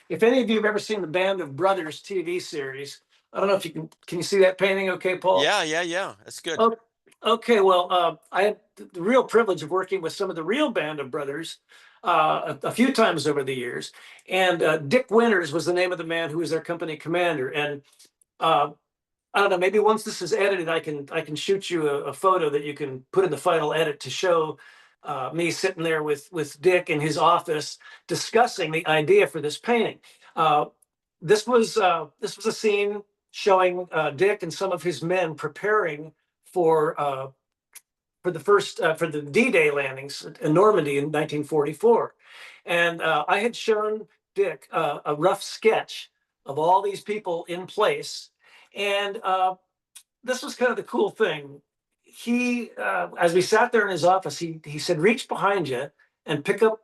If any of you have ever seen the Band of Brothers TV series, I don't know if you can you see that painting okay, Paul? Yeah, yeah, yeah. That's good. Oh, okay. Well, I had the real privilege of working with some of the real Band of Brothers a few times over the years. And Dick Winters was the name of the man who was their company commander. And uh, I don't know, maybe once this is edited, I can shoot you a photo that you can put in the final edit to show me sitting there with Dick in his office discussing the idea for this painting. Uh, this was a scene showing Dick and some of his men preparing for uh, for the D-Day landings in Normandy in 1944, and I had shown Dick a rough sketch of all these people in place, and this was kind of the cool thing. As we sat there in his office, he said, "Reach behind you and pick up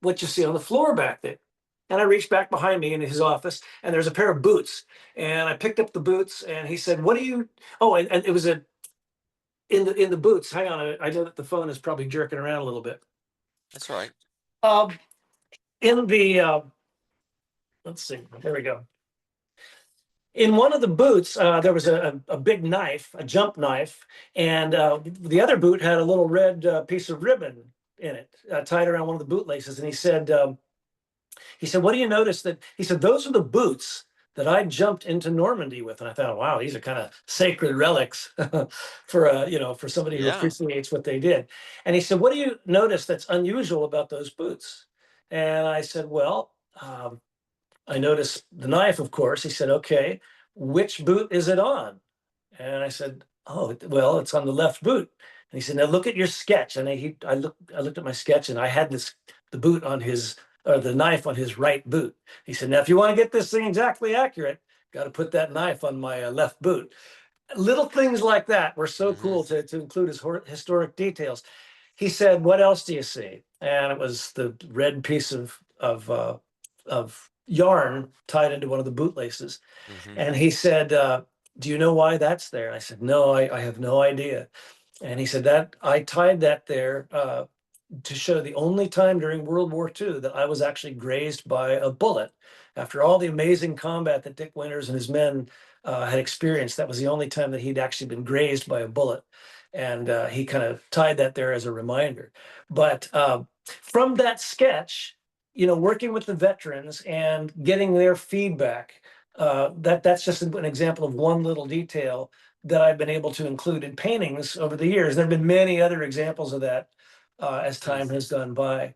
what you see on the floor back there." And I reached back behind me in his office, and there's a pair of boots. And I picked up the boots, and he said, "What do you?" Oh, and it was in the boots. Hang on, I know that the phone is probably jerking around a little bit. That's right. Um, in the let's see, there we go. In one of the boots, there was a big knife, a jump knife, and the other boot had a little red piece of ribbon in it, tied around one of the bootlaces. And he said, "What do you notice that?" He said, "Those are the boots that I jumped into Normandy with." And I thought, wow, these are kind of sacred relics for somebody who Yeah. appreciates what they did. And he said, "What do you notice that's unusual about those boots?" And I said, "Well, I noticed the knife, of course." He said, "Okay, which boot is it on?" And I said, "Oh, well, it's on the left boot." And he said, "Now look at your sketch." And I looked at my sketch, and I had the boot on his, or the knife on his right boot. He said, "Now, if you want to get this thing exactly accurate, got to put that knife on my left boot." Little things like that were so cool to include as historic details. He said, "What else do you see?" And it was the red piece of yarn tied into one of the bootlaces. And he said, "Do you know why that's there?" I said, "No, I have no idea." And he said, "That I tied that there to show the only time during World War II that I was actually grazed by a bullet. After all the amazing combat that Dick Winters and his men had experienced, that was the only time that he'd actually been grazed by a bullet." And he kind of tied that there as a reminder. But from that sketch, working with the veterans and getting their feedback, that's just an example of one little detail that I've been able to include in paintings over the years. There have been many other examples of that as time has gone by.